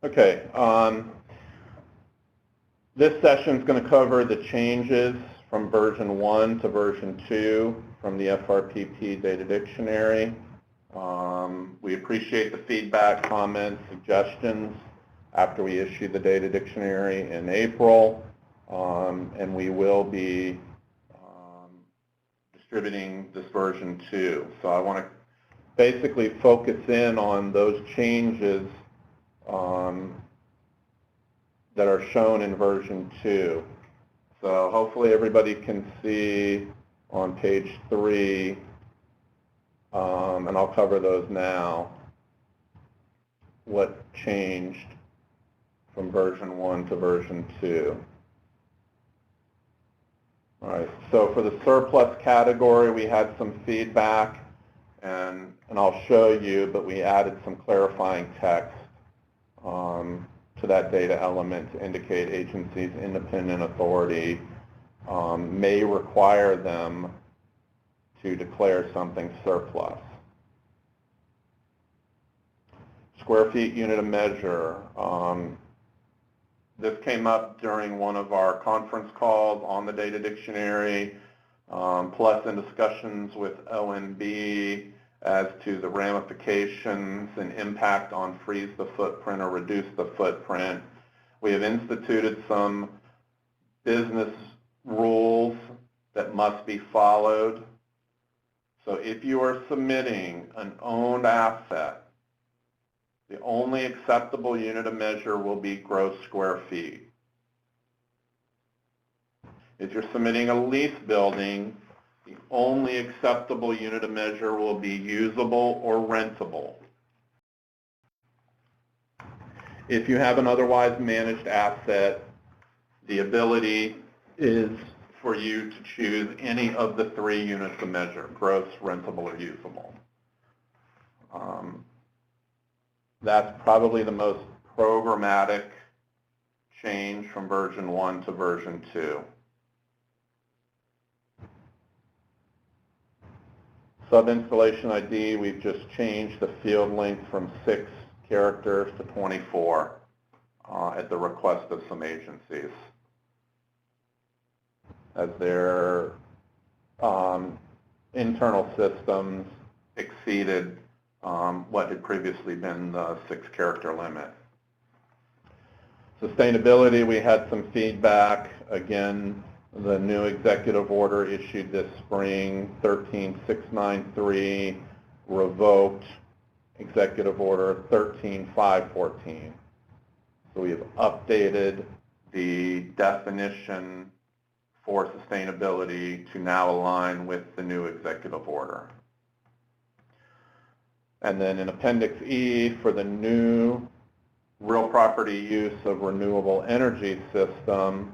Okay. This session is going to cover the changes from version 1 to version 2 from the FRPP data dictionary. We appreciate the feedback, comments, suggestions after we issue the data dictionary in April, and we will be distributing this version 2. So I want to basically focus in on those changes that are shown in version 2. So hopefully everybody can see on page 3, and I'll cover those now, what changed from version 1 to version 2. All right, so for the surplus category, we had some feedback, and I'll show you, but we added some clarifying text to that data element to indicate agencies' independent authority may require them to declare something surplus. Square feet unit of measure. This came up during one of our conference calls on the data dictionary, plus in discussions with ONB as to the ramifications and impact on freeze the footprint or reduce the footprint. We have instituted some business rules that must be followed. So if you are submitting an owned asset, the only acceptable unit of measure will be gross square feet. If you're submitting a lease building, the only acceptable unit of measure will be usable or rentable. If you have an otherwise managed asset, the ability is for you to choose any of the 3 units of measure, gross, rentable, or usable. That's probably the most programmatic change from version 1 to version 2. Sub-installation ID, we've just changed the field length from 6 characters to 24 at the request of some agencies, as their internal systems exceeded what had previously been the 6-character limit. Sustainability, we had some feedback. Again, the new executive order issued this spring, 13693, revoked executive order 13514. So we have updated the definition for sustainability to now align with the new executive order. And then in Appendix E, for the new real property use of renewable energy system,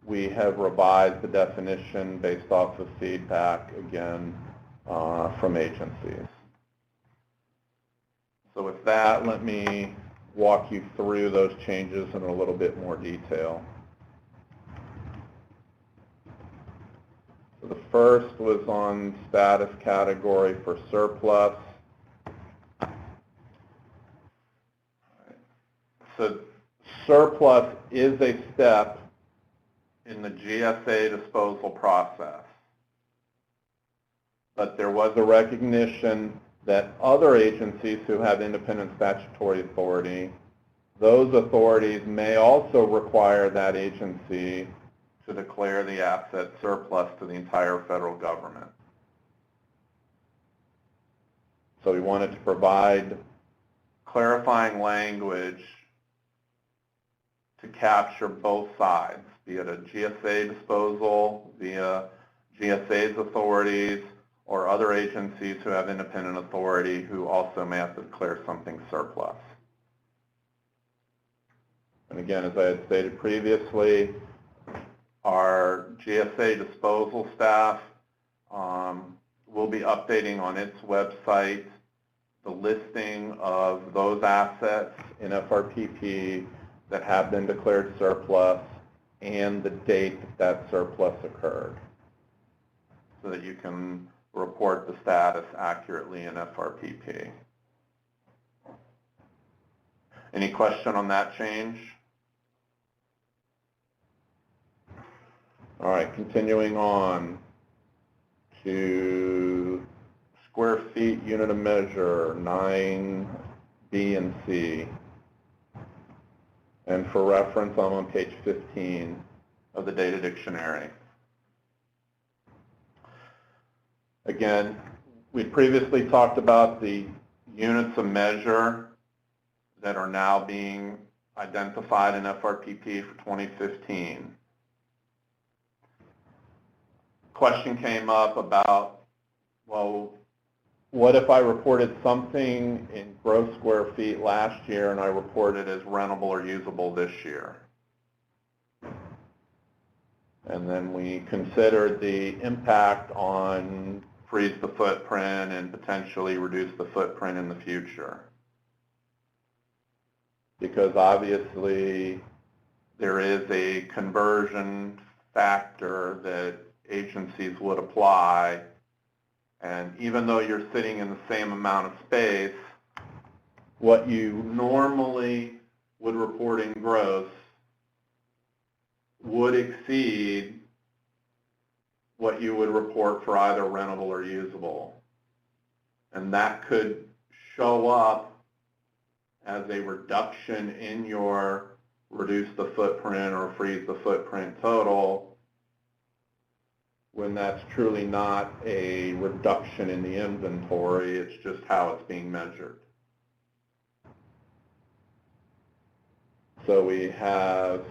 we have revised the definition based off of feedback, again, from agencies. So with that, let me walk you through those changes in a little bit more detail. So the first was on status category for surplus. So surplus is a step in the GSA disposal process, but there was a recognition that other agencies who have independent statutory authority, those authorities may also require that agency to declare the asset surplus to the entire federal government. So we wanted to provide clarifying language to capture both sides, be it a GSA disposal via GSA's authorities or other agencies who have independent authority who also may have to declare something surplus. And again, as I had stated previously, our GSA disposal staff will be updating on its website the listing of those assets in FRPP that have been declared surplus and the date that surplus occurred, so that you can report the status accurately in FRPP. Any question on that change? All right, continuing on to square feet unit of measure, 9B and C. And for reference, I'm on page 15 of the data dictionary. Again, we previously talked about the units of measure that are now being identified in FRPP for 2015. Question came up about, well, what if I reported something in gross square feet last year and I reported as rentable or usable this year? And then we considered the impact on freeze the footprint and potentially reduce the footprint in the future. Because obviously there is a conversion factor that agencies would apply, and even though you're sitting in the same amount of space, what you normally would report in gross would exceed what you would report for either rentable or usable. And that could show up as a reduction in your reduce the footprint or freeze the footprint total, when that's truly not a reduction in the inventory, it's just how it's being measured. So we have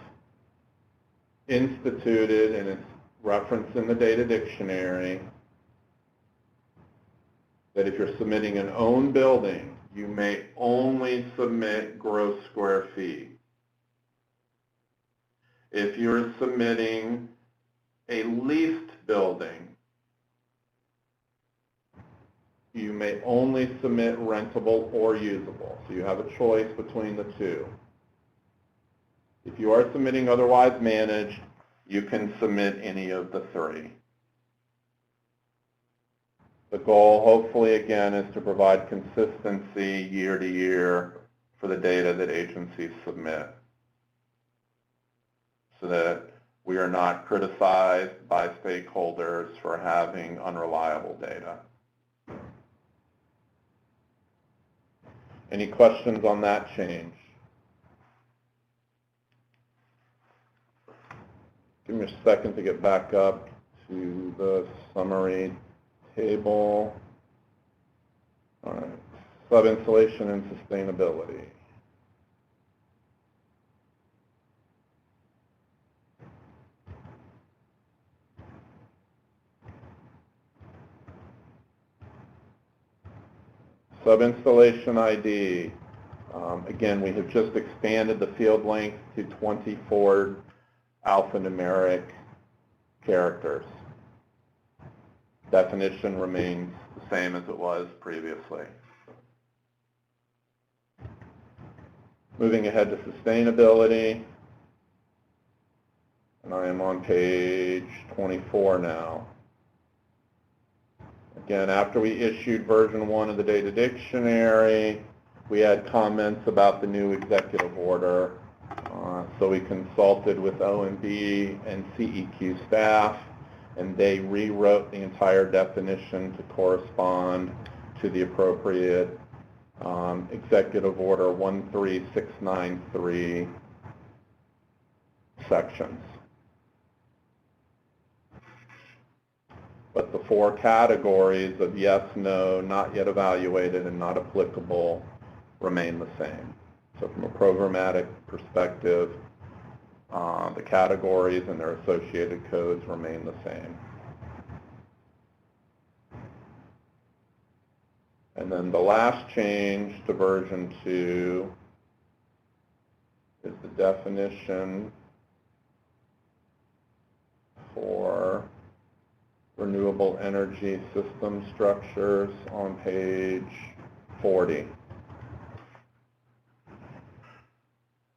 instituted, and it's referenced in the data dictionary, that if you're submitting an owned building, you may only submit gross square feet. If you're submitting a leased building, you may only submit rentable or usable. So you have a choice between the two. If you are submitting otherwise managed, you can submit any of the three. The goal, hopefully, again, is to provide consistency year to year for the data that agencies submit, so that we are not criticized by stakeholders for having unreliable data. Any questions on that change? Give me a second to get back up to the summary table. All right, sub-installation and sustainability. Sub-installation ID. Again, we have just expanded the field length to 24 alphanumeric characters. Definition remains the same as it was previously. Moving ahead to sustainability, and I am on page 24 now. Again, after we issued version 1 of the data dictionary, we had comments about the new executive order. So we consulted with OMB and CEQ staff, and they rewrote the entire definition to correspond to the appropriate executive order 13693 sections. But the 4 categories of yes, no, not yet evaluated, and not applicable remain the same. So from a programmatic perspective, the categories and their associated codes remain the same. And then the last change to version 2 is the definition for renewable energy system structures on page 40.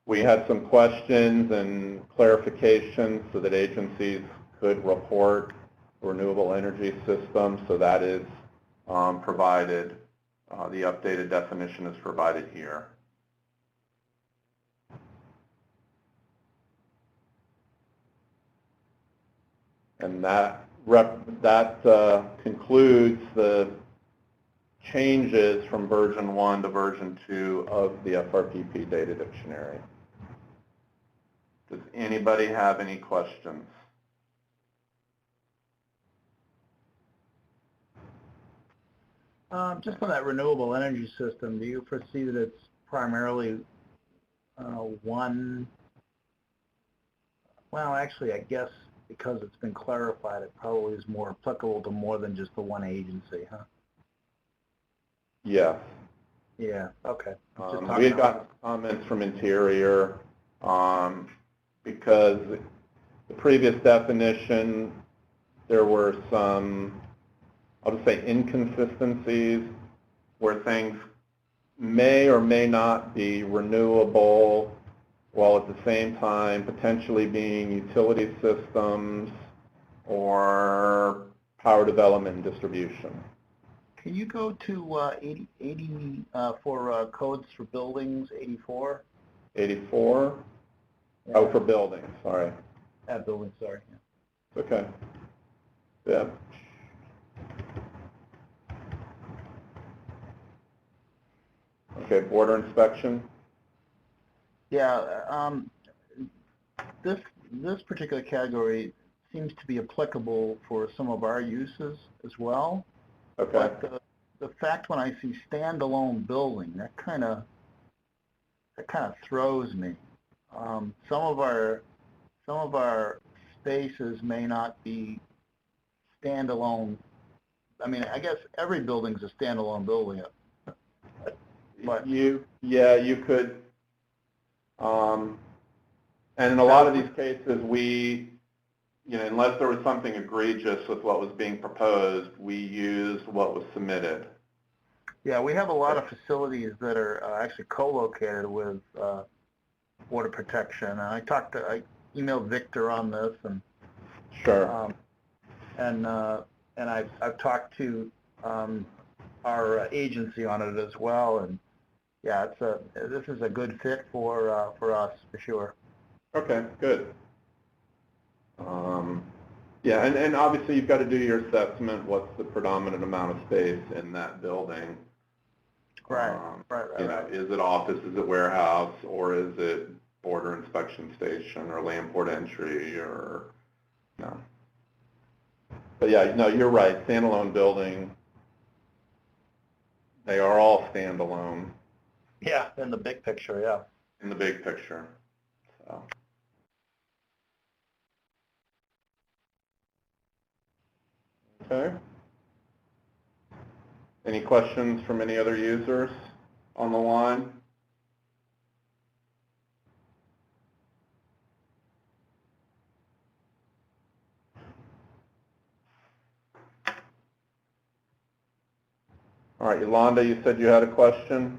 We had some questions and clarifications so that agencies could report renewable energy systems, so that is provided. The updated definition is provided here. And that concludes the changes from version 1 to version 2 of the FRPP data dictionary. Does anybody have any questions? Just on that renewable energy system, do you foresee that it's primarily one, well, actually, I guess because it's been clarified, it probably is more applicable to more than just the one agency, huh? Yes. Yeah, okay. We had gotten comments from Interior because the previous definition, there were some, I'll just say, inconsistencies where things may or may not be renewable while at the same time potentially being utility systems or power development and distribution. Can you go to 80 for codes for buildings, 84? 84? Yeah. Oh, for buildings, sorry. Buildings, sorry. Yeah. Okay. Yeah. Okay, border inspection. Yeah, this particular category seems to be applicable for some of our uses as well. Okay. But the fact when I see standalone building, that kind of throws me. Some of our spaces may not be standalone. I mean, I guess every building's a standalone building. But you could, and in a lot of these cases, unless there was something egregious with what was being proposed, we used what was submitted. Yeah, we have a lot of facilities that are actually co-located with border protection. And I emailed Victor on this, and sure. And I've talked to our agency on it as well, and yeah, this is a good fit for us for sure. Okay, good. Yeah, and obviously you've got to do your assessment. What's the predominant amount of space in that building? Right. Is it office? Is it warehouse? Or is it border inspection station or land port entry? Or no? But yeah, no, you're right. Standalone building. They are all standalone. Yeah, in the big picture, yeah. In the big picture. So. Okay. Any questions from any other users on the line? All right, Yolanda, you said you had a question?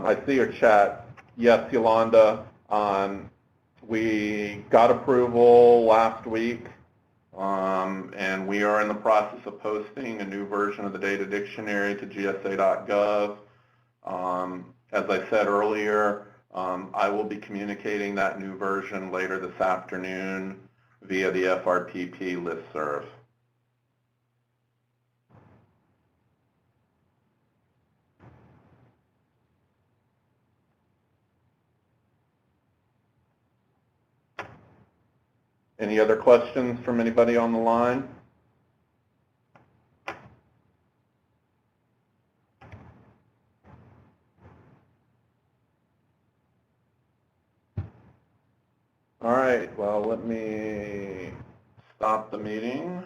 I see your chat. Yes, Yolanda. We got approval last week, and we are in the process of posting a new version of the data dictionary to gsa.gov. As I said earlier, I will be communicating that new version later this afternoon via the FRPP listserv. Any other questions from anybody on the line? All right, well, let me stop the meeting.